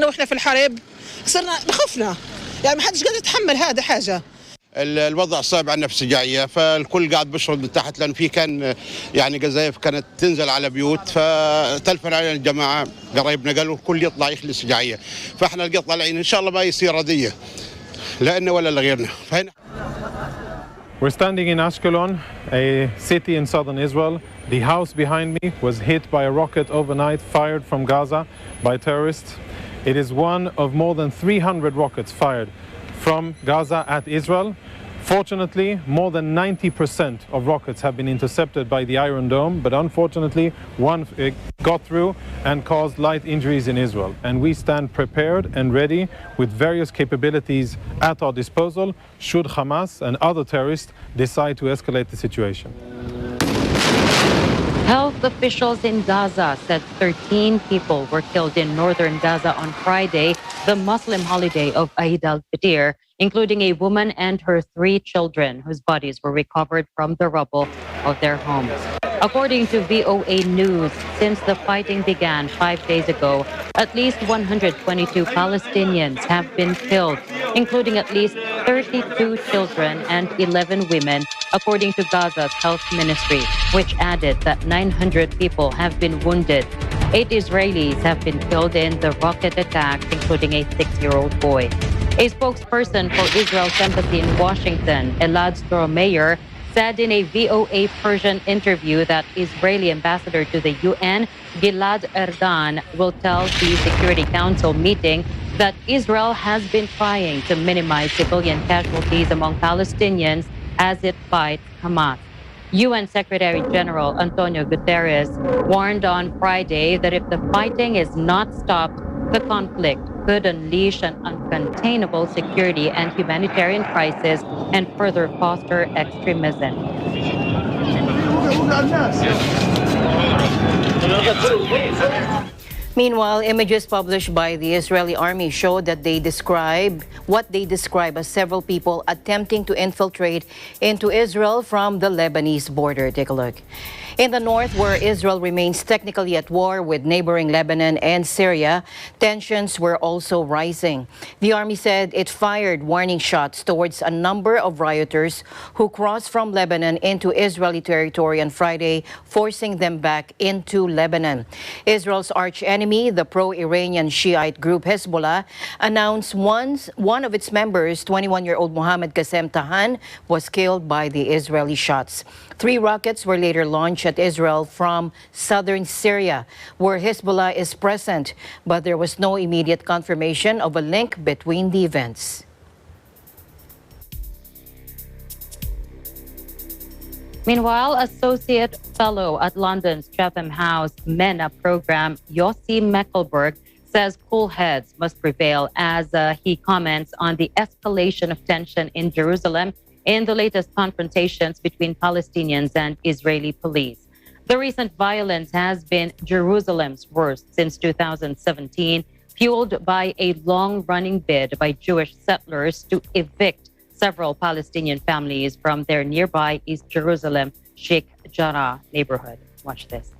واحنا في الحرب صرنا بخفنا، يعني ما حدش قادر يتحمل هذا حاجه. الوضع صعب على النفسجية، فالكل قاعد بيشرد من تحت، لأن في كان يعني قذايف كانت تنزل على بيوت، فتلفن علينا الجماعة قرايبنا قالوا الكل يطلع يخلي سجاعية، فاحنا القى طالعين إن شاء الله ما يصير ردية لأنه ولا لغيرنا. فهنا We're standing in Ashkelon, a city in southern Israel. The house behind me was hit by a rocket overnight fired from Gaza by terrorists. It is one of more than 300 rockets fired from Gaza at Israel. Fortunately, more than 90% of rockets have been intercepted by the Iron Dome, but unfortunately, one got through and caused light injuries in Israel. And we stand prepared and ready with various capabilities at our disposal should Hamas and other terrorists decide to escalate the situation. Health officials in Gaza said 13 people were killed in northern Gaza on Friday, the Muslim holiday of Eid al-Fitr, including a woman and her 3 children whose bodies were recovered from the rubble of their homes. According to VOA News, since the fighting began 5 days ago, at least 122 Palestinians have been killed, including at least 32 children and 11 women, according to Gaza's health ministry, which added that 900 people have been wounded. 8 Israelis have been killed in the rocket attacks, including a 6-year-old boy. A spokesperson for Israel's embassy in Washington, Elad Strohmeyer, said in a VOA Persian interview that Israeli ambassador to the UN, Gilad Erdan, will tell the Security Council meeting that Israel has been trying to minimize civilian casualties among Palestinians as it fights Hamas. UN Secretary General Antonio Guterres warned on Friday that if the fighting is not stopped, the conflict could unleash an uncontainable security and humanitarian crisis and further foster extremism. Meanwhile, images published by the Israeli army show that what they describe as several people attempting to infiltrate into Israel from the Lebanese border. Take a look. In the north, where Israel remains technically at war with neighboring Lebanon and Syria, tensions were also rising. The army said it fired warning shots towards a number of rioters who crossed from Lebanon into Israeli territory on Friday, forcing them back into Lebanon. Israel's arch-enemy, the pro-Iranian Shiite group Hezbollah, announced one of its members, 21-year-old Mohammad Qasem Tahan, was killed by the Israeli shots. 3 rockets were later launched at Israel from southern Syria, where Hezbollah is present, but there was no immediate confirmation of a link between the events. Meanwhile, Associate Fellow at London's Chatham House MENA program, Yossi Meckelberg, says cool heads must prevail as he comments on the escalation of tension in Jerusalem in the latest confrontations between Palestinians and Israeli police. The recent violence has been Jerusalem's worst since 2017, fueled by a long-running bid by Jewish settlers to evict several Palestinian families from their nearby East Jerusalem Sheikh Jarrah neighborhood. Watch this.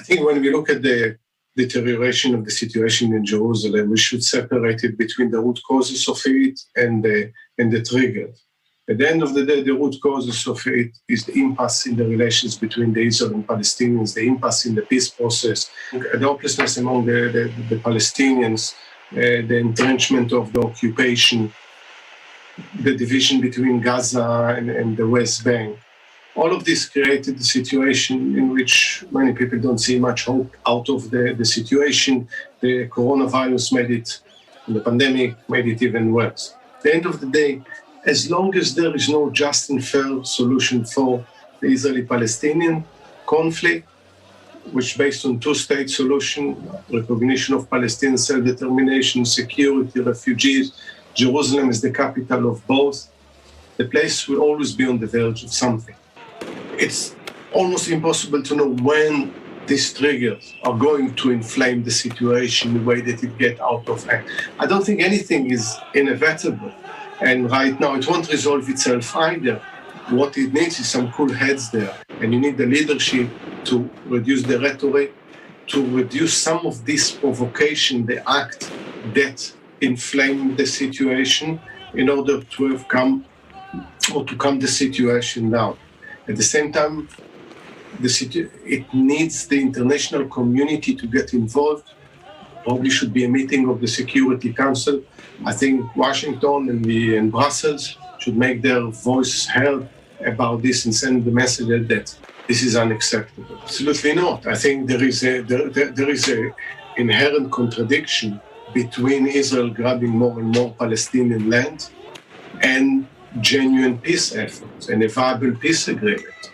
I think when we look at the deterioration of the situation in Jerusalem, we should separate it between the root causes of it and the triggers. At the end of the day, the root causes of it is the impasse in the relations between the Israel and Palestinians, the impasse in the peace process, the hopelessness among the Palestinians, the entrenchment of the occupation, the division between Gaza and the West Bank. All of this created a situation in which many people don't see much hope out of the situation. The coronavirus made it, the pandemic made it even worse. At the end of the day, as long as there is no just and fair solution for the Israeli-Palestinian conflict, which is based on 2-state solution, recognition of Palestinian self-determination, security, refugees, Jerusalem is the capital of both, the place will always be on the verge of something. It's almost impossible to know when these triggers are going to inflame the situation in a way that it gets out of hand. I don't think anything is inevitable. And right now, it won't resolve itself either. What it needs is some cool heads there. And you need the leadership to reduce the rhetoric to reduce some of this provocation, the act that inflamed the situation, in order to have calm the situation down. At the same time, it needs the international community to get involved. Probably should be a meeting of the Security Council. I think Washington and Brussels should make their voice heard about this and send the message that this is unacceptable. Absolutely not. I think there is a inherent contradiction between Israel grabbing more and more Palestinian land and genuine peace efforts and a viable peace agreement.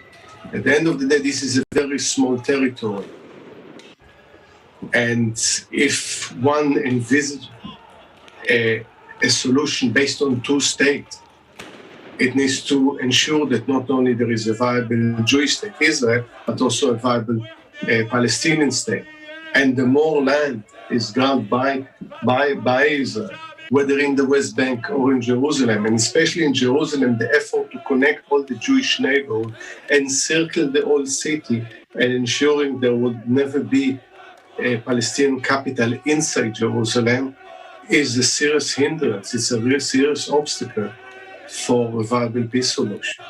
At the end of the day, this is a very small territory. And if one envisages a solution based on two states, it needs to ensure that not only there is a viable Jewish state, Israel, but also a viable Palestinian state. And the more land is grabbed by Israel, whether in the West Bank or in Jerusalem, and especially in Jerusalem, the effort to connect all the Jewish neighborhood and circle the whole city and ensuring there would never be a Palestinian capital inside Jerusalem is a serious hindrance. It's a real serious obstacle for a viable peace solution.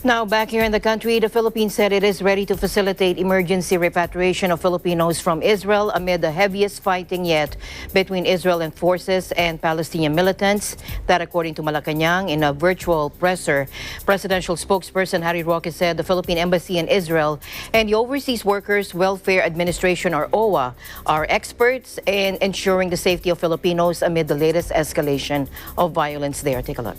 Now, back here in the country, the Philippines said it is ready to facilitate emergency repatriation of Filipinos from Israel amid the heaviest fighting yet between Israel and forces and Palestinian militants. That, according to Malacanang, in a virtual presser, presidential spokesperson Harry Roque said the Philippine Embassy in Israel and the Overseas Workers Welfare Administration, or OWA, are experts in ensuring the safety of Filipinos amid the latest escalation of violence there. Take a look.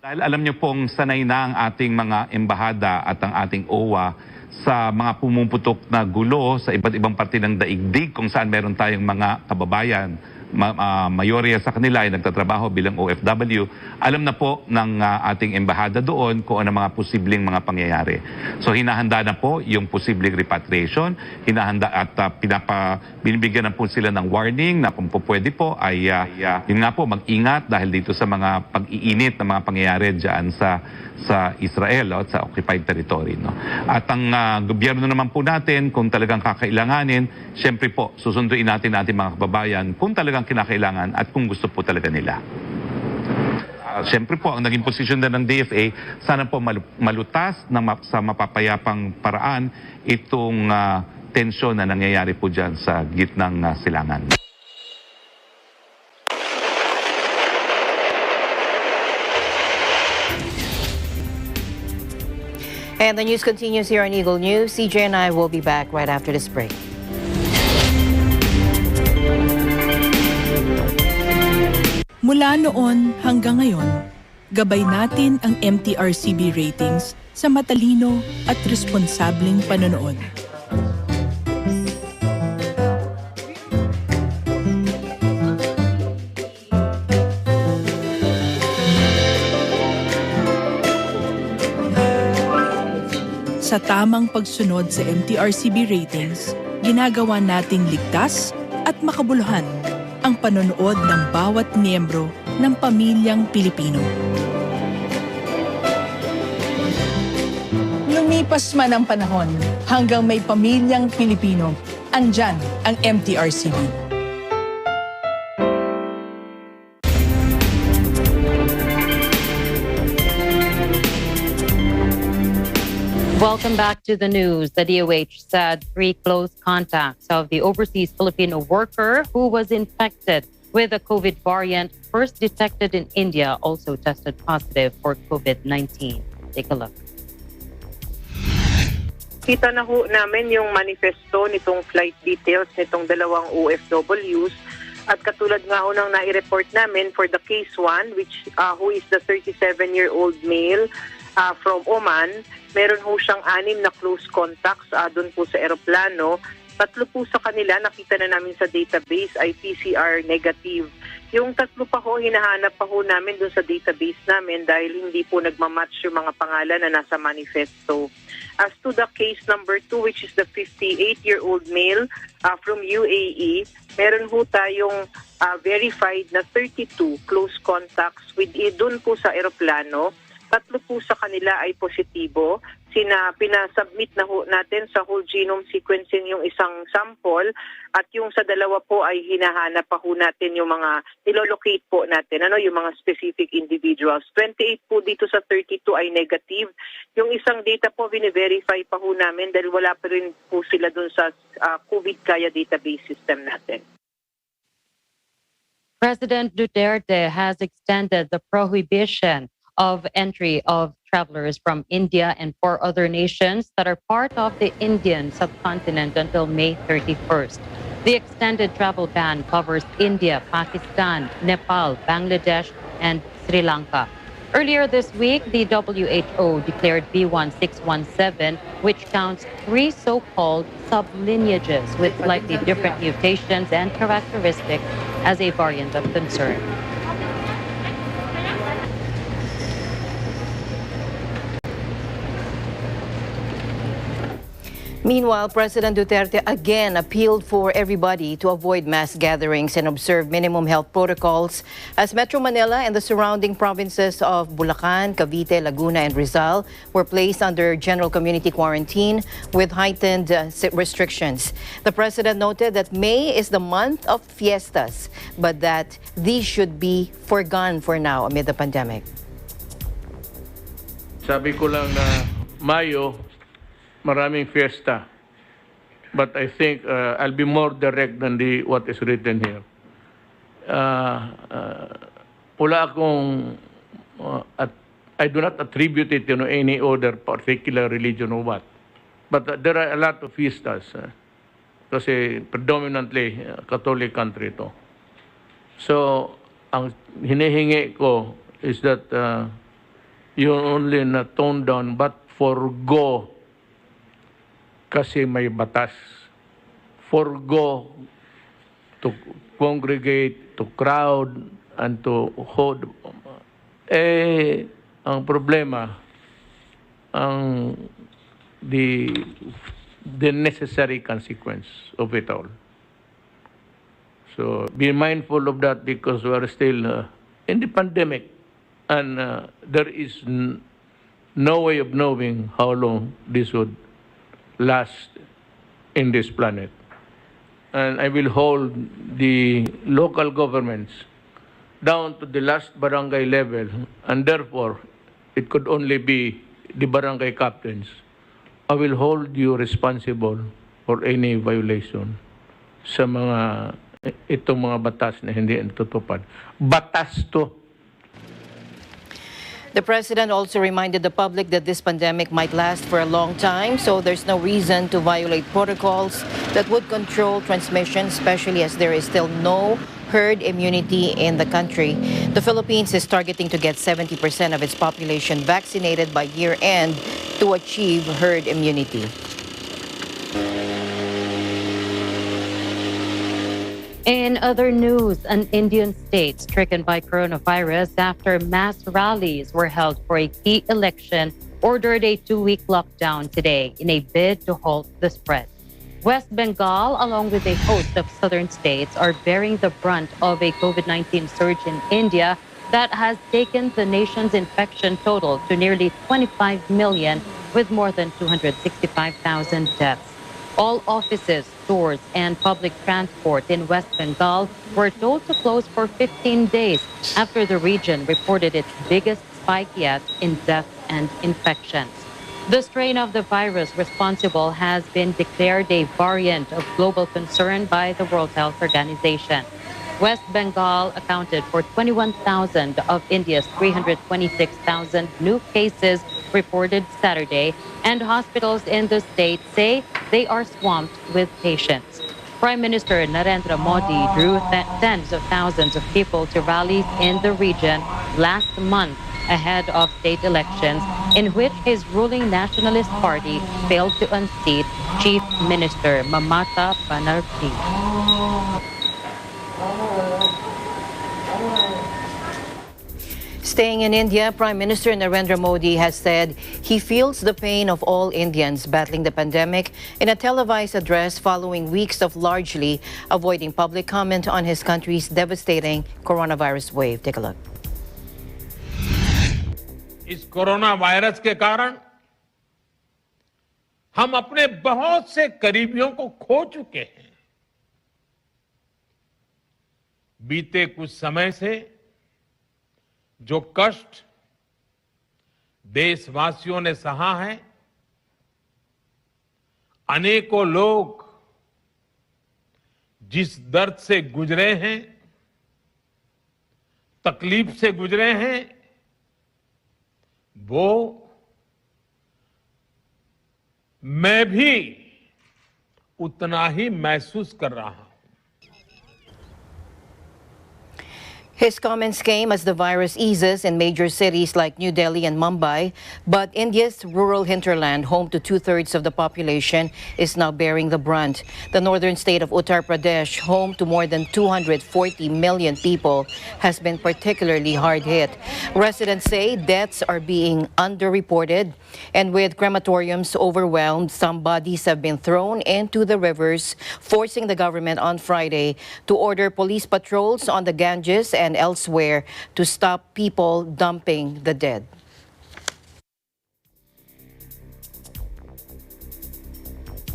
Dahil alam niyo pong sanay na ang ating mga embahada at ang ating OWA sa mga pumuputok na gulo sa iba't ibang parte ng daigdig kung saan meron tayong mga kababayan, mayorya sa kanila ay nagtatrabaho bilang OFW, alam na po ng ating embahada doon kung ano mga posibleng mga pangyayari. So hinahanda na po yung posibleng repatriation, hinahanda at binibigyan na po sila ng warning na kung po pwede po ay yun nga po, mag-ingat dahil dito sa mga pag-iinit na mga pangyayari dyan sa Israel at sa occupied territory. No? At ang gobyerno naman po natin, kung talagang kakailanganin, syempre po, susunduin natin mga kababayan kung talagang kinakailangan at kung gusto po talaga nila. Siyempre po, ang naging posisyon na ng DFA, sana po malutas sa mapapayapang paraan itong tensyon na nangyayari po dyan sa gitnang silangan. And the news continues here on Eagle News. CJ and I will be back right after this break. Mula noon hanggang ngayon, gabay natin ang MTRCB ratings sa matalino at responsableng panonood. Sa tamang pagsunod sa MTRCB ratings, ginagawa nating ligtas at makabuluhan ang panonood ng bawat miyembro ng pamilyang Pilipino. Lumipas man ang panahon, hanggang may pamilyang Pilipino, andyan ang MTRCB. Welcome back to the news. The DOH said 3 close contacts of the overseas Filipino worker who was infected with the COVID variant first detected in India also tested positive for COVID-19. Take a look. Kita na ho namin yung manifesto nitong flight details nitong dalawang OFWs at katulad nga ho nang nai-report namin for the case 1 which who is the 37-year-old male from Oman, meron ho siyang 6 na close contacts doon po sa eroplano. 3 po sa kanila nakita na namin sa database ay PCR negative. Yung 3 pa ho, hinahanap pa ho namin dun sa database namin dahil hindi po nagmamatch yung mga pangalan na nasa manifesto. As to the case number 2, which is the 58-year-old male from UAE, meron ho tayong verified na 32 close contacts with dun po sa eroplano. 3 po sa kanila ay positibo. Pinasubmit na ho natin sa whole genome sequencing yung isang sample at yung sa 2 po ay hinahanap pa ho natin yung mga nilolocate po natin, yung mga specific individuals. 28 po dito sa 32 ay negative. Yung isang data po bine-verify pa ho namin dahil wala pa rin po sila dun sa COVID-Kaya database system natin. President Duterte has extended the prohibition of entry of travelers from India and 4 other nations that are part of the Indian subcontinent until May 31st. The extended travel ban covers India, Pakistan, Nepal, Bangladesh, and Sri Lanka. Earlier this week, the WHO declared B1617, which counts 3 so-called sublineages with slightly different mutations and characteristics as a variant of concern. Meanwhile, President Duterte again appealed for everybody to avoid mass gatherings and observe minimum health protocols as Metro Manila and the surrounding provinces of Bulacan, Cavite, Laguna, and Rizal were placed under general community quarantine with heightened restrictions. The President noted that May is the month of fiestas, but that these should be forgone for now amid the pandemic. Sabi ko lang na Mayo, maraming fiesta. But I think I'll be more direct than what is written here. Wala akong, I do not attribute it to any other particular religion or what. But there are a lot of fiestas. Kasi predominantly Catholic country ito. So, ang hinihingi ko is that you only not tone down but forgo kasi may batas. Forgo to congregate, to crowd, and to hold. Ang problema, the necessary consequence of it all. So be mindful of that because we are still in the pandemic and there is no way of knowing how long this would last in this planet. And I will hold the local governments down to the last barangay level, and therefore it could only be the barangay captains. I will hold you responsible for any violation sa itong mga batas na hindi natutupad. Batas to. The President also reminded the public that this pandemic might last for a long time, so there's no reason to violate protocols that would control transmission, especially as there is still no herd immunity in the country. The Philippines is targeting to get 70% of its population vaccinated by year-end to achieve herd immunity. In other news, an Indian state stricken by coronavirus after mass rallies were held for a key election ordered a 2-week lockdown today in a bid to halt the spread. West Bengal, along with a host of southern states, are bearing the brunt of a COVID-19 surge in India that has taken the nation's infection total to nearly 25 million, with more than 265,000 deaths. All offices, stores, and public transport in West Bengal were told to close for 15 days after the region reported its biggest spike yet in deaths and infections. The strain of the virus responsible has been declared a variant of global concern by the World Health Organization. West Bengal accounted for 21,000 of India's 326,000 new cases reported Saturday, and hospitals in the state say they are swamped with patients. Prime Minister Narendra Modi drew tens of thousands of people to rallies in the region last month ahead of state elections, in which his ruling Nationalist Party failed to unseat Chief Minister Mamata Banerjee. Staying in India, Prime Minister Narendra Modi has said he feels the pain of all Indians battling the pandemic in a televised address following weeks of largely avoiding public comment on his country's devastating coronavirus wave. Take a look. इस corona virus के कारण हम अपने बहुत से करीबियों को खो चुके हैं। बीते कुछ समय से जो कष्ट देशवासियों ने सहा है, अनेकों लोग जिस दर्द से गुजरे हैं, तकलीफ से गुजरे हैं, वो मैं भी उतना ही महसूस कर रहा हूं। His comments came as the virus eases in major cities like New Delhi and Mumbai, but India's rural hinterland, home to 2/3 of the population, is now bearing the brunt. The northern state of Uttar Pradesh, home to more than 240 million people, has been particularly hard hit. Residents say deaths are being underreported, and with crematoriums overwhelmed, some bodies have been thrown into the rivers, forcing the government on Friday to order police patrols on the Ganges and elsewhere to stop people dumping the dead.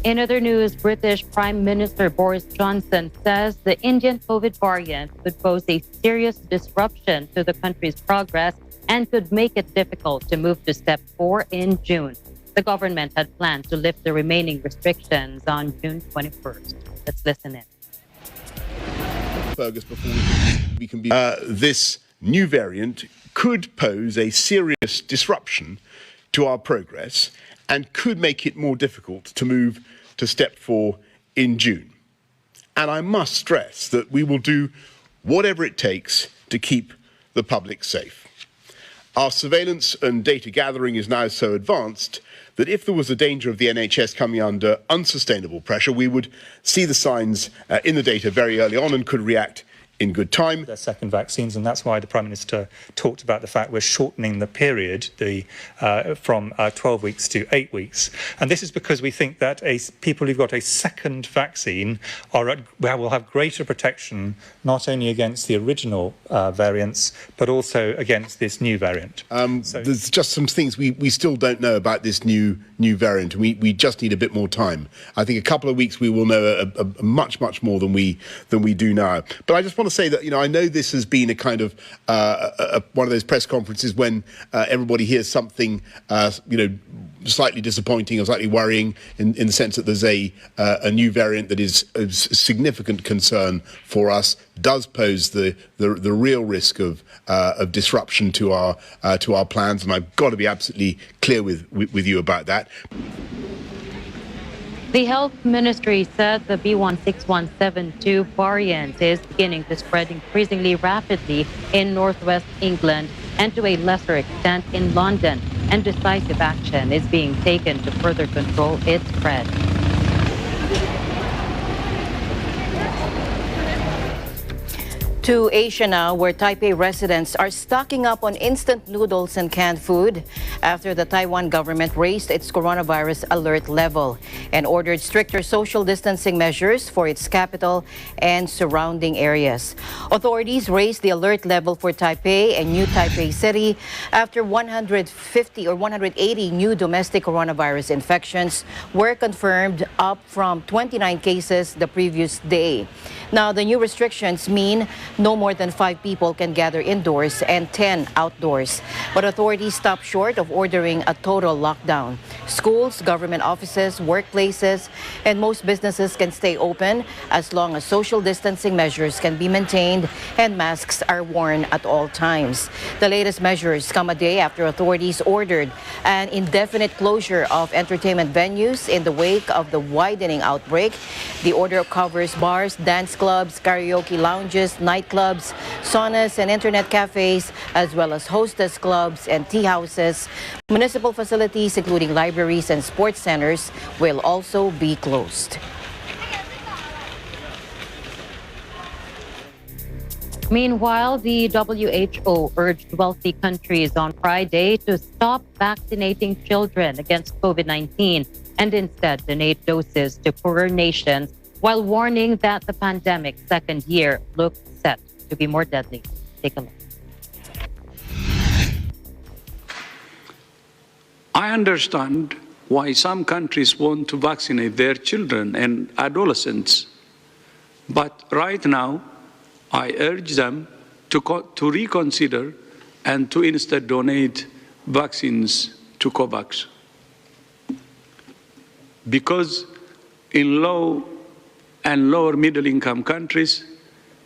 In other news, British Prime Minister Boris Johnson says the Indian COVID variant could pose a serious disruption to the country's progress and could make it difficult to move to step 4 in June. The government had planned to lift the remaining restrictions on June 21st. Let's listen in. Fergus, before we can be this new variant could pose a serious disruption to our progress and could make it more difficult to move to step 4 in June. And I must stress that we will do whatever it takes to keep the public safe. Our surveillance and data gathering is now so advanced that if there was a danger of the NHS coming under unsustainable pressure, we would see the signs in the data very early on and could react in good time. Their second vaccines, and that's why the Prime Minister talked about the fact we're shortening the period from 12 weeks to 8 weeks. And this is because we think that people who've got a second vaccine will have greater protection, not only against the original variants, but also against this new variant. There's just some things we still don't know about this new variant. We just need a bit more time. I think a couple of weeks we will know much more than we do now. But I just want to say that, I know this has been a kind of one of those press conferences when everybody hears something, slightly disappointing or slightly worrying in the sense that there's a new variant that is of significant concern for us, does pose the real risk of disruption to our plans, and I've got to be absolutely clear with you about that. The Health Ministry said the B.1.617.2 variant is beginning to spread increasingly rapidly in northwest England and to a lesser extent in London, and decisive action is being taken to further control its spread. To Asia now, where Taipei residents are stocking up on instant noodles and canned food after the Taiwan government raised its coronavirus alert level and ordered stricter social distancing measures for its capital and surrounding areas. Authorities raised the alert level for Taipei and New Taipei City after 150 or 180 new domestic coronavirus infections were confirmed, up from 29 cases the previous day. Now, the new restrictions mean no more than 5 people can gather indoors and 10 outdoors. But authorities stopped short of ordering a total lockdown. Schools, government offices, workplaces, and most businesses can stay open as long as social distancing measures can be maintained and masks are worn at all times. The latest measures come a day after authorities ordered an indefinite closure of entertainment venues in the wake of the widening outbreak. The order covers bars, dance clubs, karaoke lounges, nightclubs, saunas, and internet cafes, as well as hostess clubs and tea houses. Municipal facilities, including libraries and sports centers, will also be closed. Meanwhile, the WHO urged wealthy countries on Friday to stop vaccinating children against COVID-19 and instead donate doses to poorer nations, while warning that the pandemic's second year looks set to be more deadly. Take a look. I understand why some countries want to vaccinate their children and adolescents. But right now, I urge them to reconsider and to instead donate vaccines to COVAX. Because in low and lower middle income countries,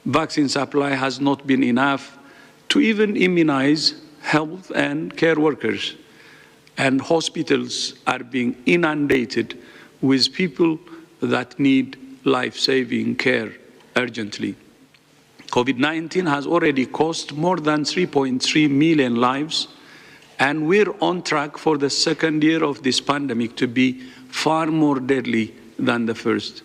vaccine supply has not been enough to even immunize health and care workers. And hospitals are being inundated with people that need life-saving care urgently. COVID-19 has already cost more than 3.3 million lives, and we're on track for the second year of this pandemic to be far more deadly than the first.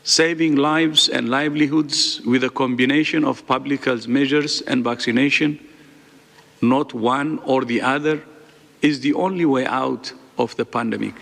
Saving lives and livelihoods with a combination of public health measures and vaccination, not one or the other, is the only way out of the pandemic.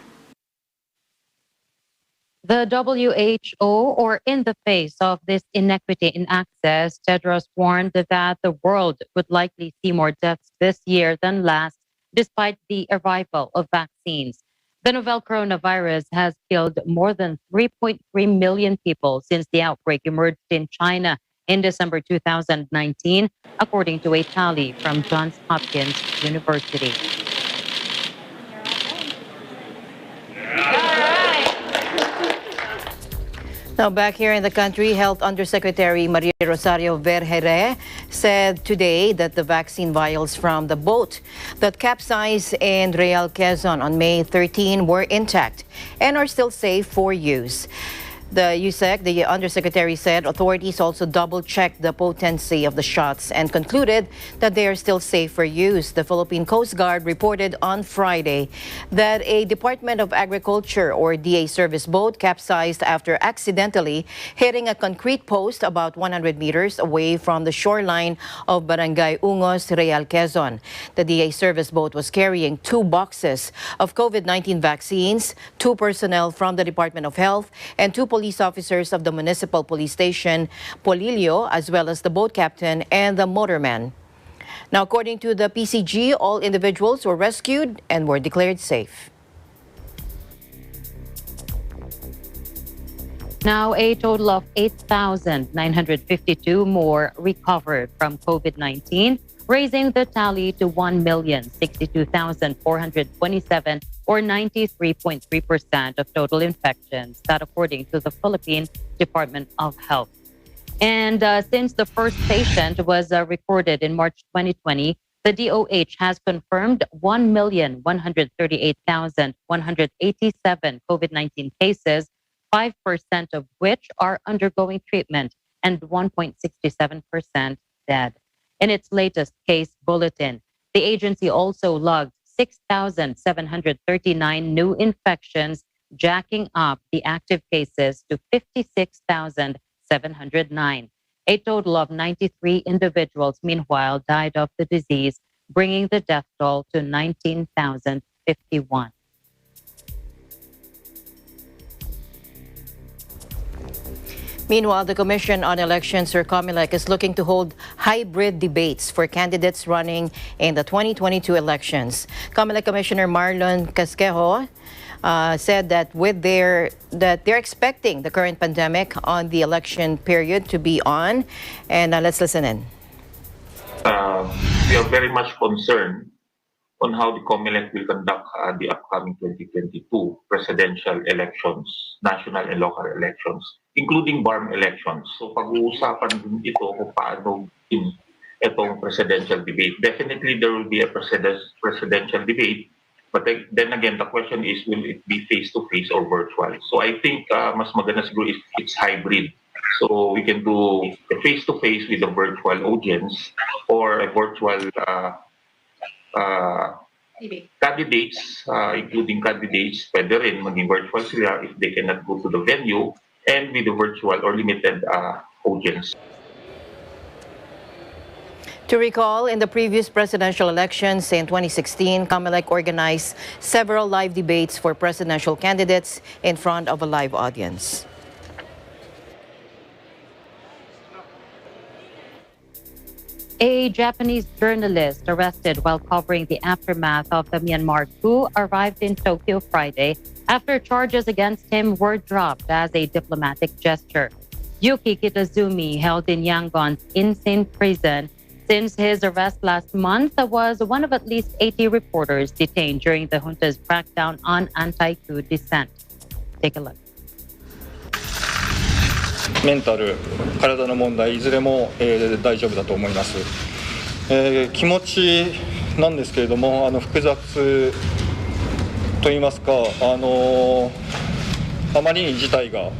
The WHO, or in the face of this inequity in access, Tedros warned that the world would likely see more deaths this year than last, despite the arrival of vaccines. The novel coronavirus has killed more than 3.3 million people since the outbreak emerged in China in December 2019, according to a tally from Johns Hopkins University. Now, back here in the country, Health Undersecretary Maria Rosario Vergeire said today that the vaccine vials from the boat that capsized in Real Quezon on May 13 were intact and are still safe for use. The USEC, the Undersecretary, said authorities also double-checked the potency of the shots and concluded that they are still safe for use. The Philippine Coast Guard reported on Friday that a Department of Agriculture or DA service boat capsized after accidentally hitting a concrete post about 100 meters away from the shoreline of Barangay Ungos, Real Quezon. The DA service boat was carrying 2 boxes of COVID-19 vaccines, 2 personnel from the Department of Health, and 2 police officers of the Municipal Police Station, Polillo, as well as the boat captain and the motorman. Now, according to the PCG, all individuals were rescued and were declared safe. Now, a total of 8,952 more recovered from COVID-19, raising the tally to 1,062,427, or 93.3% of total infections, that according to the Philippine Department of Health. And since the first patient was recorded in March 2020, the DOH has confirmed 1,138,187 COVID-19 cases, 5% of which are undergoing treatment and 1.67% dead. In its latest case bulletin, the agency also logged 6,739 new infections, jacking up the active cases to 56,709. A total of 93 individuals, meanwhile, died of the disease, bringing the death toll to 19,051. Meanwhile, the Commission on Elections, or COMELEC, is looking to hold hybrid debates for candidates running in the 2022 elections. COMELEC Commissioner Marlon Casquejo said that they're expecting the current pandemic on the election period to be on. And let's listen in. We are very much concerned on how the COMELEC will conduct the upcoming 2022 presidential elections, national and local elections, including BARM elections. So pag-uusapan din ito kung paano itong presidential debate. Definitely there will be a presidential debate, but then again, the question is, will it be face-to-face or virtual? So I think mas maganda siguro if it's hybrid. So we can do a face-to-face with a virtual audience or a virtual candidates, including candidates, pwede rin maging virtual sila if they cannot go to the venue, and with a virtual or limited audience. To recall, in the previous presidential elections in 2016, COMELEC organized several live debates for presidential candidates in front of a live audience. A Japanese journalist arrested while covering the aftermath of the Myanmar coup arrived in Tokyo Friday after charges against him were dropped as a diplomatic gesture. Yuki Kitazumi, held in Yangon's insane prison since his arrest last month, was one of at least 80 reporters detained during the junta's crackdown on anti-coup dissent. Take a look. メンタル、体の問題いずれも、大丈夫だと思います。気持ちなんですけれども、複雑といいますか、あまりに事態が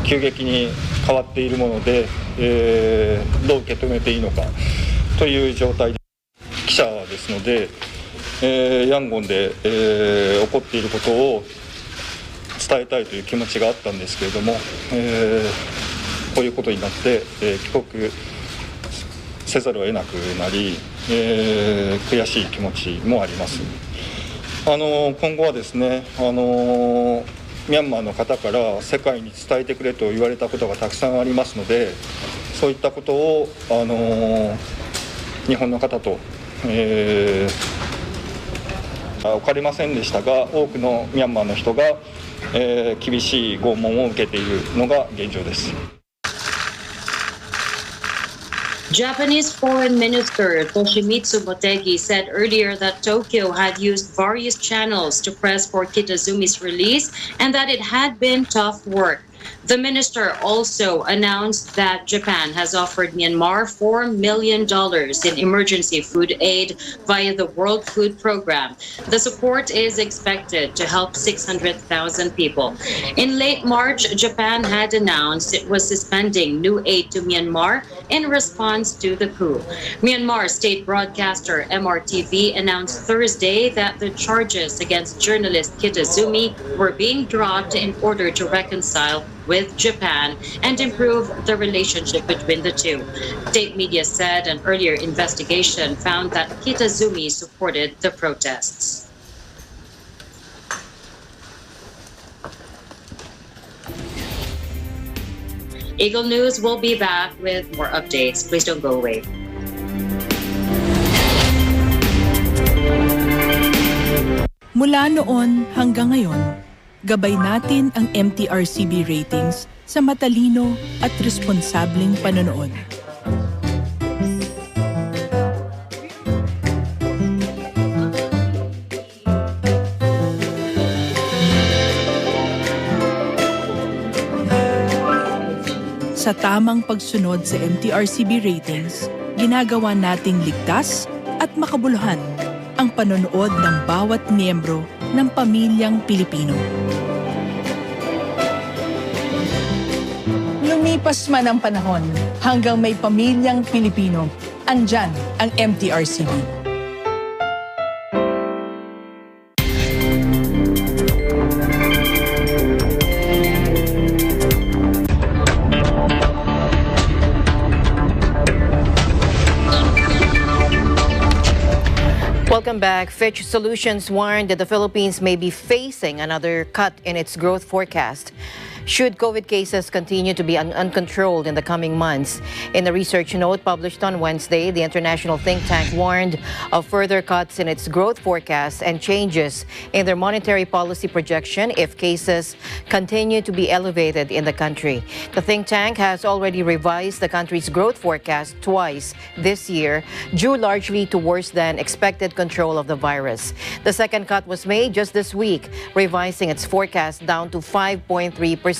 急激に変わっているもので、どう受け止めていいのかという状態で、記者ですので、ヤンゴンで、起こっていることを伝えたいという気持ちがあったんですけれども、こういうことになって、帰国せざるを得なくなり、悔しい気持ちもあります。今後はですね、ミャンマーの方から世界に伝えてくれと言われたことがたくさんありますので、そういったことを日本の方と、分かりませんでしたが、多くのミャンマーの人が厳しい拷問を受けているのが現状です。Japanese Foreign Minister Toshimitsu Motegi said earlier that Tokyo had used various channels to press for Kitazumi's release and that it had been tough work. The minister also announced that Japan has offered Myanmar $4 million in emergency food aid via the World Food Program. The support is expected to help 600,000 people. In late March, Japan had announced it was suspending new aid to Myanmar in response to the coup. Myanmar state broadcaster MRTV announced Thursday that the charges against journalist Kitazumi were being dropped in order to reconcile with Japan and improve the relationship between the two. State media said an earlier investigation found that Kitazumi supported the protests. Eagle News will be back with more updates. Please don't go away. Mula noon hanggang ngayon, gabay natin ang MTRCB ratings sa matalino at responsableng panonood. Sa tamang pagsunod sa MTRCB ratings, ginagawa nating ligtas at makabuluhan ang panonood ng bawat miyembro ng pamilyang Pilipino. Lumipas man ang panahon, hanggang may pamilyang Pilipino, andyan ang MTRCB. Welcome back. Fitch Solutions warned that the Philippines may be facing another cut in its growth forecast should COVID cases continue to be uncontrolled in the coming months. In a research note published on Wednesday, the international think tank warned of further cuts in its growth forecast and changes in their monetary policy projection if cases continue to be elevated in the country. The think tank has already revised the country's growth forecast twice this year, due largely to worse than expected control of the virus. The second cut was made just this week, revising its forecast down to 5.3%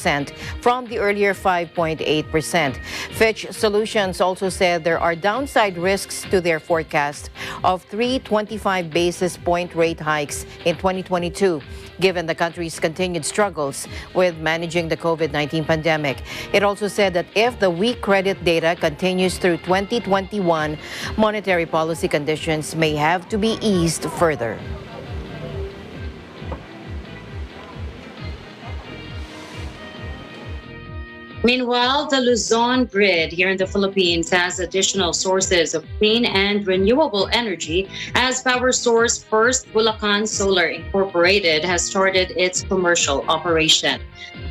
from the earlier 5.8%. Fitch Solutions also said there are downside risks to their forecast of 325 basis point rate hikes in 2022, given the country's continued struggles with managing the COVID-19 pandemic. It also said that if the weak credit data continues through 2021, monetary policy conditions may have to be eased further. Meanwhile, the Luzon grid here in the Philippines has additional sources of clean and renewable energy as Power Source First Bulacan Solar Incorporated has started its commercial operation.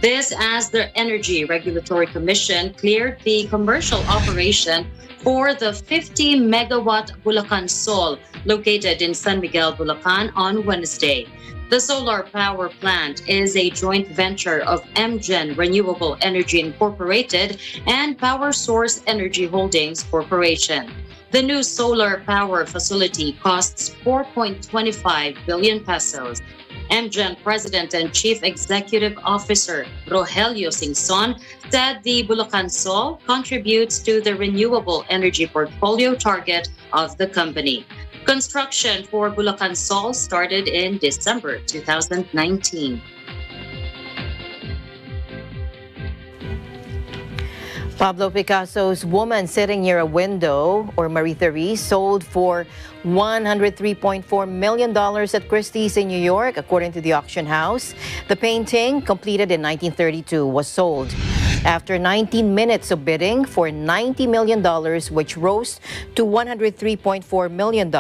This as the Energy Regulatory Commission cleared the commercial operation for the 50-megawatt Bulacan Sol located in San Miguel, Bulacan on Wednesday. The solar power plant is a joint venture of MGen Renewable Energy Incorporated and Power Source Energy Holdings Corporation. The new solar power facility costs 4.25 billion pesos. MGen President and Chief Executive Officer Rogelio Singson said the Bulacan Sol contributes to the renewable energy portfolio target of the company. Construction for Bulacan Sol started in December 2019. Pablo Picasso's Woman Sitting Near a Window, or Marie Therese, sold for $103.4 million at Christie's in New York, according to the auction house. The painting, completed in 1932, was sold after 19 minutes of bidding for $90 million, which rose to $103.4 million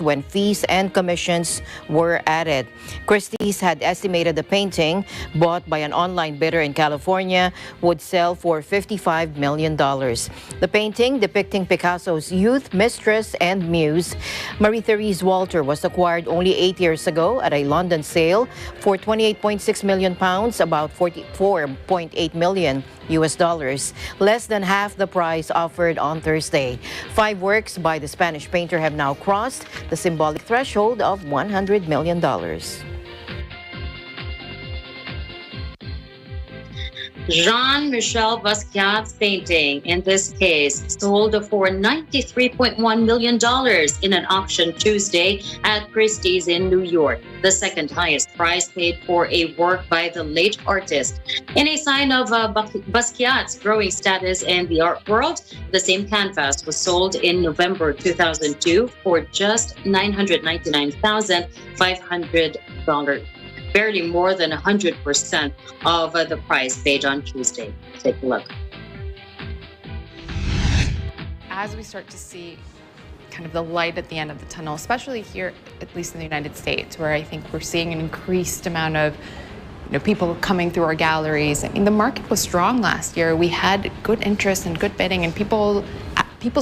when fees and commissions were added. Christie's had estimated the painting, bought by an online bidder in California, would sell for $55 million. The painting, depicting Picasso's youth, mistress, and muse, Marie Therese Walter, was acquired only 8 years ago at a London sale for £28.6 million, about $44.8 million US dollars, less than half the price offered on Thursday. 5 works by the Spanish painter have now crossed the symbolic threshold of $100 million. Jean-Michel Basquiat's painting, in this case, sold for $93.1 million in an auction Tuesday at Christie's in New York, the second highest price paid for a work by the late artist. In a sign of Basquiat's growing status in the art world, the same canvas was sold in November 2002 for just $999,500. Barely more than 100% of the price paid on Tuesday. Take a look. As we start to see kind of the light at the end of the tunnel, especially here, at least in the United States, where I think we're seeing an increased amount of people coming through our galleries. I mean, the market was strong last year. We had good interest and good bidding, and people's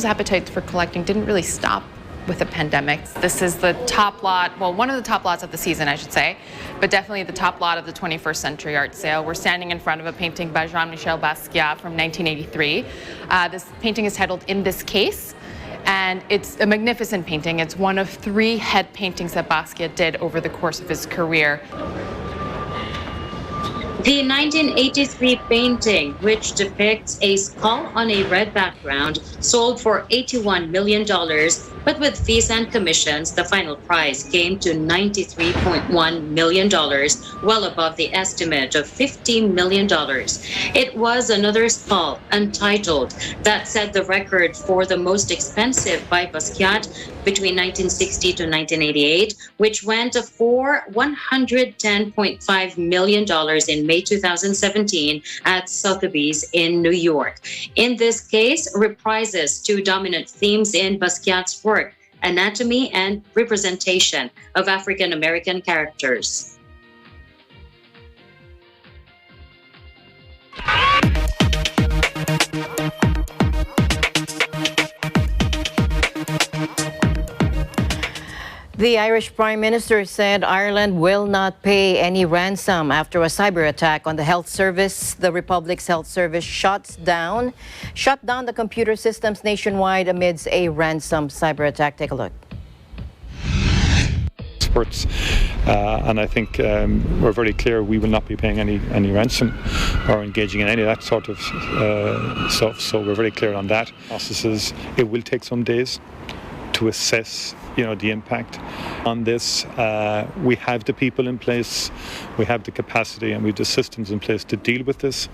appetites for collecting didn't really stop with the pandemic. This is the top lot, well, one of the top lots of the season, I should say, but definitely the top lot of the 21st Century Art Sale. We're standing in front of a painting by Jean-Michel Basquiat from 1983. This painting is titled In This Case, and it's a magnificent painting. It's one of 3 head paintings that Basquiat did over the course of his career. The 1983 painting, which depicts a skull on a red background, sold for $81 million, but with fees and commissions, the final price came to $93.1 million, well above the estimate of $50 million. It was another skull, Untitled, that set the record for the most expensive by Basquiat between 1960 to 1988, which went for $110.5 million in May 2017 at Sotheby's in New York. In this case, reprises 2 dominant themes in Basquiat's work: anatomy and representation of African American characters. The Irish Prime Minister said Ireland will not pay any ransom after a cyber attack on the health service. The Republic's health service shut down the computer systems nationwide amidst a ransom cyber attack. Take a look. Experts, and I think we're very clear we will not be paying any ransom or engaging in any of that sort of stuff. So we're very clear on that. Processes, it will take some days to assess the impact on this. We have the people in place, we have the capacity, and we have the systems in place to deal with this.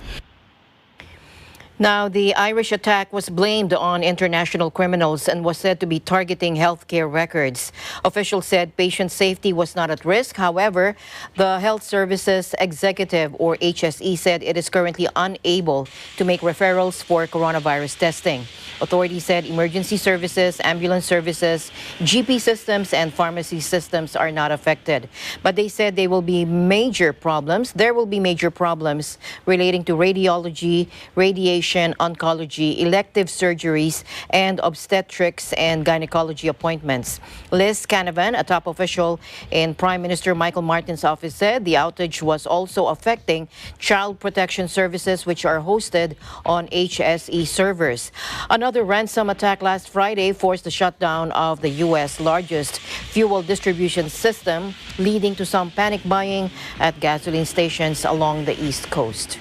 Now, the Irish attack was blamed on international criminals and was said to be targeting healthcare records. Officials said patient safety was not at risk. However, the Health Services Executive, or HSE, said it is currently unable to make referrals for coronavirus testing. Authorities said emergency services, ambulance services, GP systems, and pharmacy systems are not affected. But they said there will be major problems relating to radiology, radiation, oncology, elective surgeries, and obstetrics and gynecology appointments. Liz Canavan, a top official in Prime Minister Michael Martin's office, said the outage was also affecting child protection services, which are hosted on HSE servers. Another ransom attack last Friday forced the shutdown of the U.S. largest fuel distribution system, leading to some panic buying at gasoline stations along the East Coast.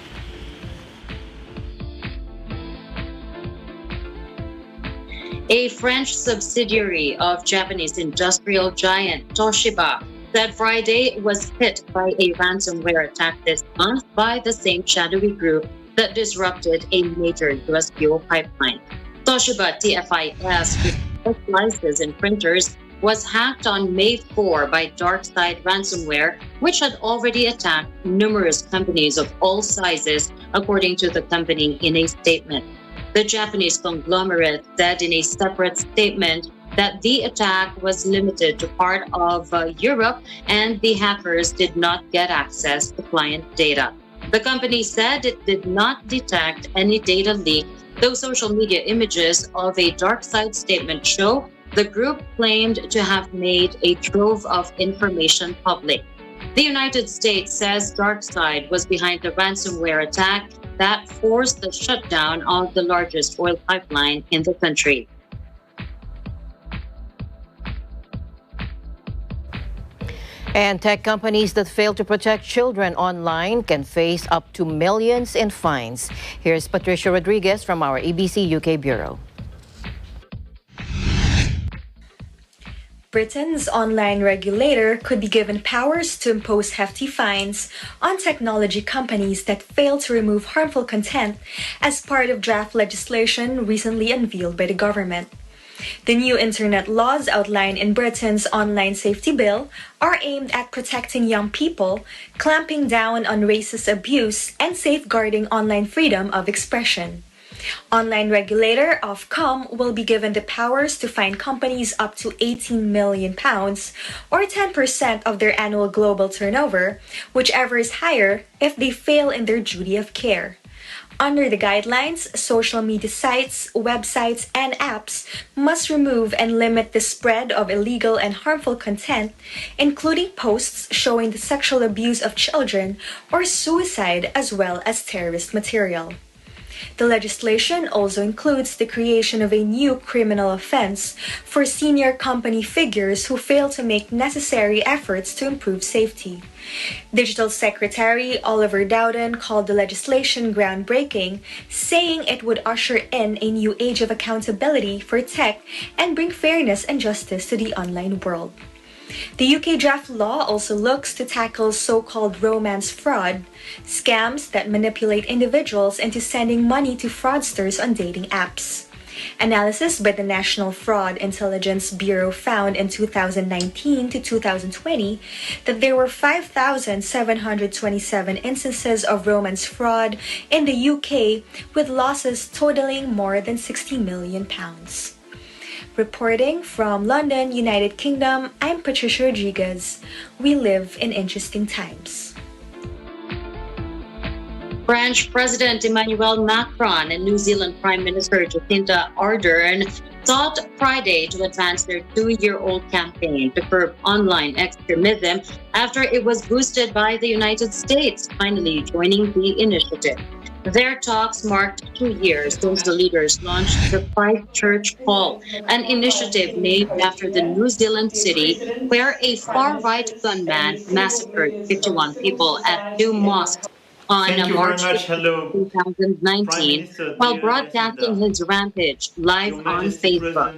A French subsidiary of Japanese industrial giant Toshiba said Friday it was hit by a ransomware attack this month by the same shadowy group that disrupted a major U.S. fuel pipeline. Toshiba TFIS, which specializes in printers, was hacked on May 4 by DarkSide ransomware, which had already attacked numerous companies of all sizes, according to the company in a statement. The Japanese conglomerate said in a separate statement that the attack was limited to part of Europe and the hackers did not get access to client data. The company said it did not detect any data leak, though social media images of a DarkSide statement show the group claimed to have made a trove of information public. The United States says DarkSide was behind the ransomware attack that forced the shutdown of the largest oil pipeline in the country. And tech companies that fail to protect children online can face up to millions in fines. Here's Patricia Rodriguez from our ABC UK Bureau. Britain's online regulator could be given powers to impose hefty fines on technology companies that fail to remove harmful content as part of draft legislation recently unveiled by the government. The new internet laws outlined in Britain's Online Safety Bill are aimed at protecting young people, clamping down on racist abuse, and safeguarding online freedom of expression. Online regulator Ofcom will be given the powers to fine companies up to £18 million, or 10% of their annual global turnover, whichever is higher if they fail in their duty of care. Under the guidelines, social media sites, websites, and apps must remove and limit the spread of illegal and harmful content, including posts showing the sexual abuse of children or suicide, as well as terrorist material. The legislation also includes the creation of a new criminal offense for senior company figures who fail to make necessary efforts to improve safety. Digital Secretary Oliver Dowden called the legislation groundbreaking, saying it would usher in a new age of accountability for tech and bring fairness and justice to the online world. The UK draft law also looks to tackle so-called romance fraud, scams that manipulate individuals into sending money to fraudsters on dating apps. Analysis by the National Fraud Intelligence Bureau found in 2019 to 2020 that there were 5,727 instances of romance fraud in the UK, with losses totaling more than £60 million. Reporting from London, United Kingdom, I'm Patricia Rodriguez. We live in interesting times. French President Emmanuel Macron and New Zealand Prime Minister Jacinda Ardern sought Friday to advance their 2-year-old campaign to curb online extremism after it was boosted by the United States finally joining the initiative. Their talks marked 2 years since the leaders launched the Christchurch Call, an initiative named after the New Zealand city where a far-right gunman massacred 51 people at 2 mosques On Thank you March very much. Hello, 2019, while broadcasting his rampage live on Facebook.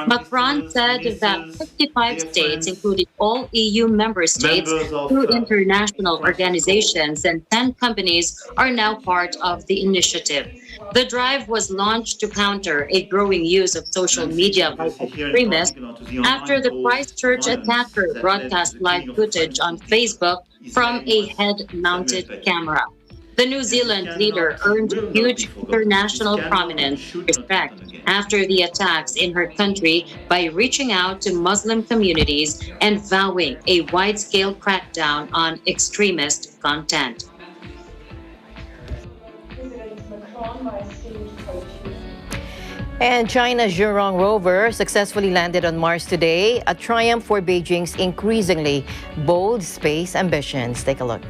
Macron said that 55 states, including all EU member states, through international organizations and 10 companies, are now part of the initiative. The drive was launched to counter a growing use of social media by extremists after the Christchurch attacker broadcast live footage on Facebook from a head-mounted camera. The New Zealand leader earned huge international prominence and respect after the attacks in her country by reaching out to Muslim communities and vowing a wide-scale crackdown on extremist content. And China's Zhurong rover successfully landed on Mars today, a triumph for Beijing's increasingly bold space ambitions. Take a look.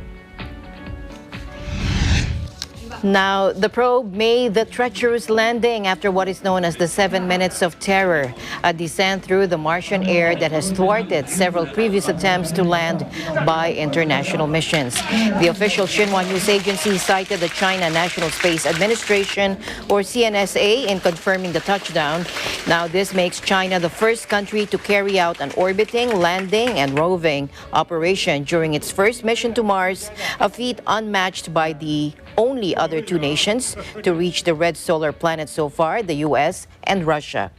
Now, the probe made the treacherous landing after what is known as the 7 minutes of terror, a descent through the Martian air that has thwarted several previous attempts to land by international missions. The official Xinhua news agency cited the China National Space Administration, or CNSA, in confirming the touchdown. Now, this makes China the first country to carry out an orbiting, landing, and roving operation during its first mission to Mars, a feat unmatched by the only other two nations to reach the red solar planet so far, the U.S. and Russia.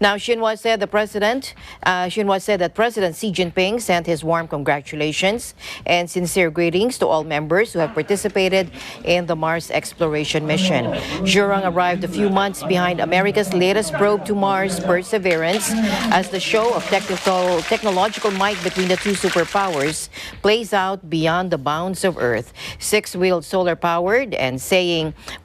Now, Xinhua said that President Xi Jinping sent his warm congratulations and sincere greetings to all members who have participated in the Mars exploration mission. Zhurong arrived a few months behind America's latest probe to Mars, Perseverance, as the show of technological might between the two superpowers plays out beyond the bounds of Earth. Six-wheeled, solar-powered, and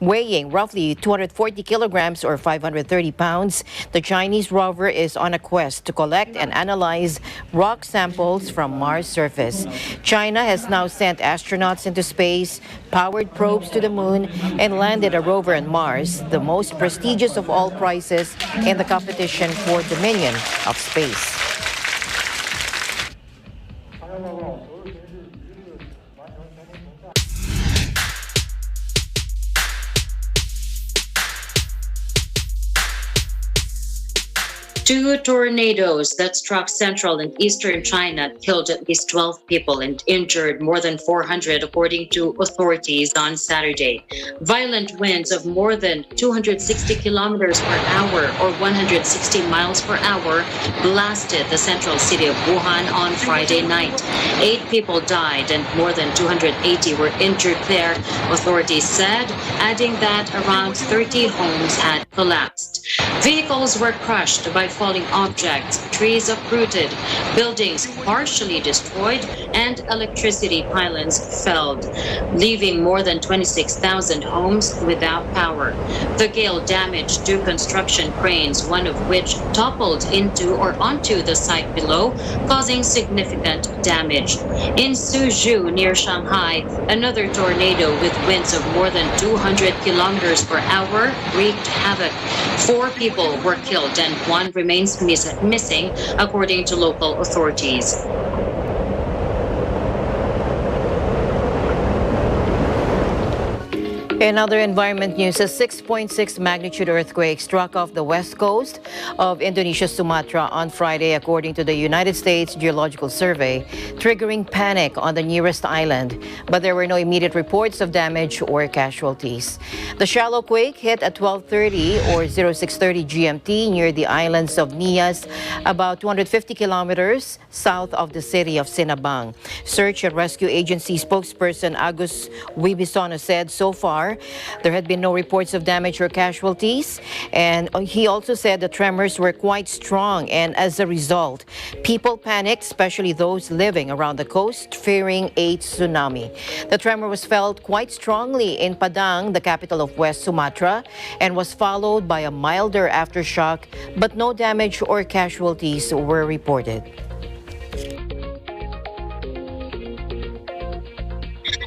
weighing roughly 240 kilograms or 530 pounds, the Chinese rover is on a quest to collect and analyze rock samples from Mars' surface. China has now sent astronauts into space, powered probes to the moon, and landed a rover on Mars, the most prestigious of all prizes in the competition for dominion of space. Two tornadoes that struck central and eastern China killed at least 12 people and injured more than 400, according to authorities on Saturday. Violent winds of more than 260 kilometers per hour or 160 miles per hour blasted the central city of Wuhan on Friday night. 8 people died and more than 280 were injured there, authorities said, adding that around 30 homes had collapsed. Vehicles were crushed by falling objects, trees uprooted, buildings partially destroyed, and electricity pylons felled, leaving more than 26,000 homes without power. The gale damaged 2 construction cranes, one of which toppled into or onto the site below, causing significant damage. In Suzhou, near Shanghai, another tornado with winds of more than 200 kilometers per hour wreaked havoc. 4 people were killed and 1 remains missing, according to local authorities. In other environment news, a 6.6 magnitude earthquake struck off the west coast of Indonesia's Sumatra on Friday, according to the United States Geological Survey, triggering panic on the nearest island. But there were no immediate reports of damage or casualties. The shallow quake hit at 12:30 or 0630 GMT near the islands of Nias, about 250 kilometers south of the city of Sinabang. Search and Rescue Agency spokesperson Agus Wibisono said so far there had been no reports of damage or casualties, and he also said the tremors were quite strong, and as a result, people panicked, especially those living around the coast, fearing a tsunami. The tremor was felt quite strongly in Padang, the capital of West Sumatra, and was followed by a milder aftershock, but no damage or casualties were reported.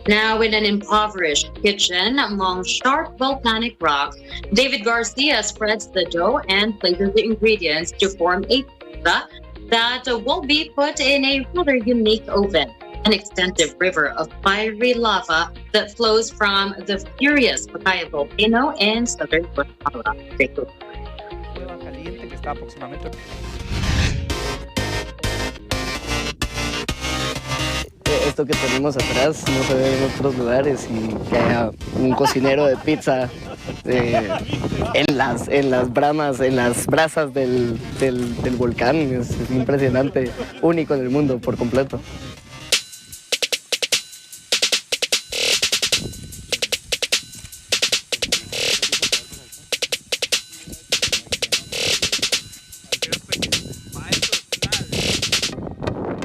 Now, in an impoverished kitchen among sharp volcanic rocks, David Garcia spreads the dough and places the ingredients to form a pizza that will be put in a rather unique oven. an extensive river of fiery lava that flows from the furious Pacaya volcano in southern Guatemala. Esto que tenemos atrás no se ve en otros lugares, y que haya un cocinero de pizza en las brasas del volcán es impresionante, único en el mundo por completo.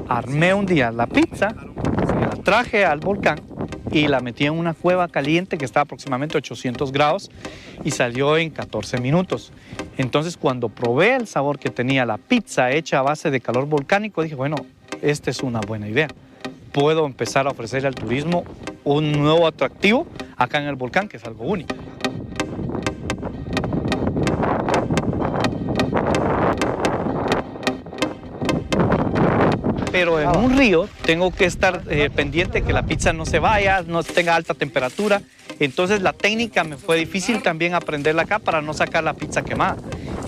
Armé un día la pizza, la traje al volcán y la metí en una cueva caliente que estaba aproximadamente a 800 grados y salió en 14 minutos. Entonces, cuando probé el sabor que tenía la pizza hecha a base de calor volcánico, dije, bueno, esta es una buena idea. Puedo empezar a ofrecerle al turismo un nuevo atractivo acá en el volcán, que es algo único. Pero en un río tengo que estar pendiente que la pizza no se vaya, no tenga alta temperatura. Entonces la técnica me fue difícil también aprenderla acá para no sacar la pizza quemada.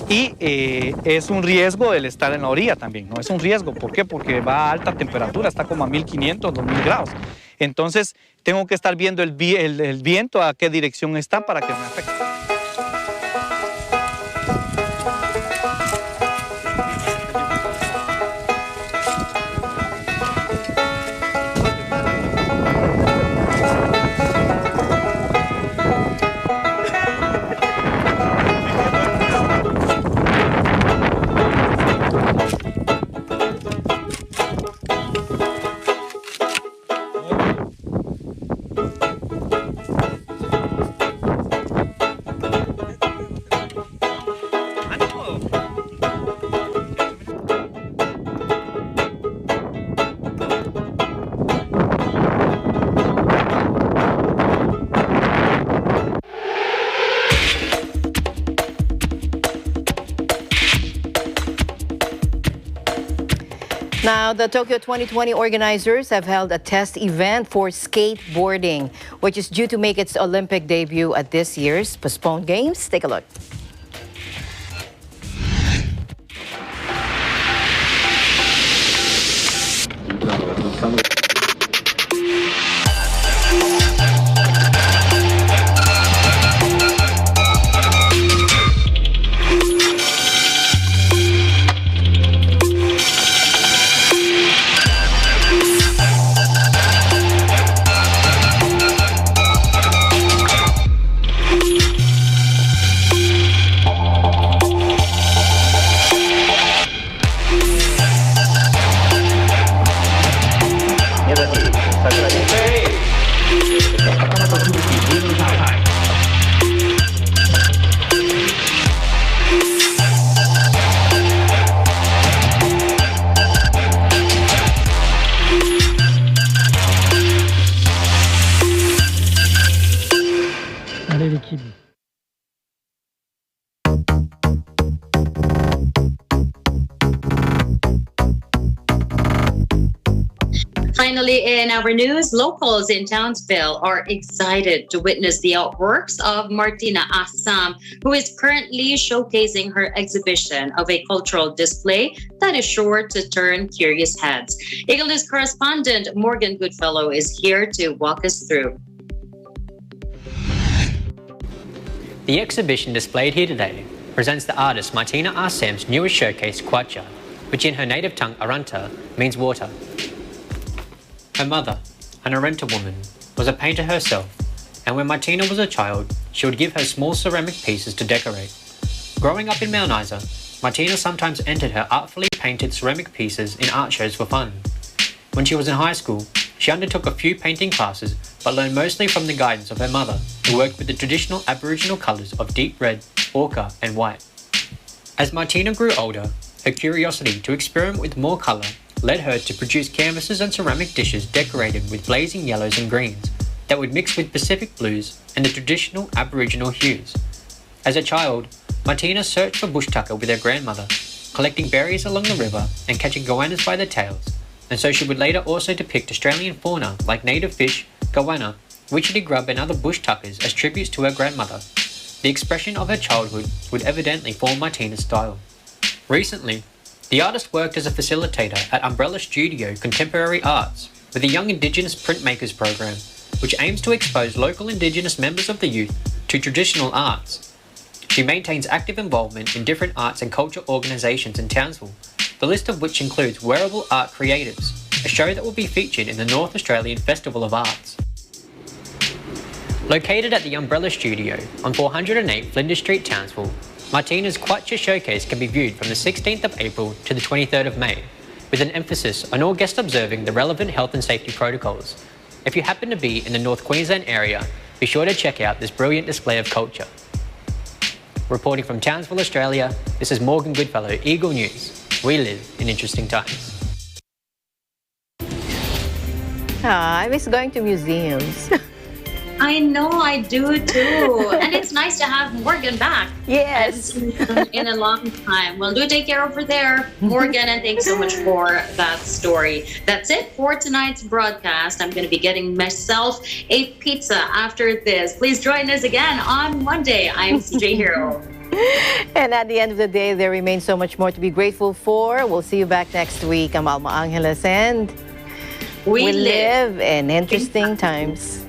Y es un riesgo el estar en la orilla también, ¿no? Es un riesgo. ¿Por qué? Porque va a alta temperatura, está como a 1500, 2000 grados. Entonces tengo que estar viendo el viento a qué dirección está para que me afecte. Now, the Tokyo 2020 organizers have held a test event for skateboarding, which is due to make its Olympic debut at this year's postponed games. Take a look. Finally, in our news, locals in Townsville are excited to witness the artworks of Martina Assam, who is currently showcasing her exhibition of a cultural display that is sure to turn curious heads. Eagle News correspondent Morgan Goodfellow is here to walk us through. The exhibition displayed here today presents the artist Martina Assam's newest showcase, Kwacha, which in her native tongue, Arunta, means water. Her mother, an Arunta woman, was a painter herself, and when Martina was a child, she would give her small ceramic pieces to decorate. Growing up in Mount Isa, Martina sometimes entered her artfully painted ceramic pieces in art shows for fun. When she was in high school, she undertook a few painting classes, but learned mostly from the guidance of her mother, who worked with the traditional Aboriginal colours of deep red, ochre and white. As Martina grew older, her curiosity to experiment with more colour led her to produce canvases and ceramic dishes decorated with blazing yellows and greens that would mix with Pacific blues and the traditional Aboriginal hues. As a child, Martina searched for bush tucker with her grandmother, collecting berries along the river and catching goannas by their tails, and so she would later also depict Australian fauna like native fish, goanna, witchetty grub and other bush tuckers as tributes to her grandmother. The expression of her childhood would evidently form Martina's style. Recently, the artist worked as a facilitator at Umbrella Studio Contemporary Arts with the Young Indigenous Printmakers program, which aims to expose local Indigenous members of the youth to traditional arts. She maintains active involvement in different arts and culture organisations in Townsville, the list of which includes Wearable Art Creatives, a show that will be featured in the North Australian Festival of Arts. Located at the Umbrella Studio on 408 Flinders Street, Townsville, Martina's Kwacha Showcase can be viewed from the 16th of April to the 23rd of May, with an emphasis on all guests observing the relevant health and safety protocols. If you happen to be in the North Queensland area, be sure to check out this brilliant display of culture. Reporting from Townsville, Australia, this is Morgan Goodfellow, Eagle News. We live in interesting times. I miss going to museums. I know, I do too. And it's nice to have Morgan back. Yes. In a long time. Well, do take care over there, Morgan, and thanks so much for that story. That's it for tonight's broadcast. I'm going to be getting myself a pizza after this. Please join us again on Monday. I'm CJ Hero. And at the end of the day, there remains so much more to be grateful for. We'll see you back next week. I'm Alma Angeles, and we live in interesting times.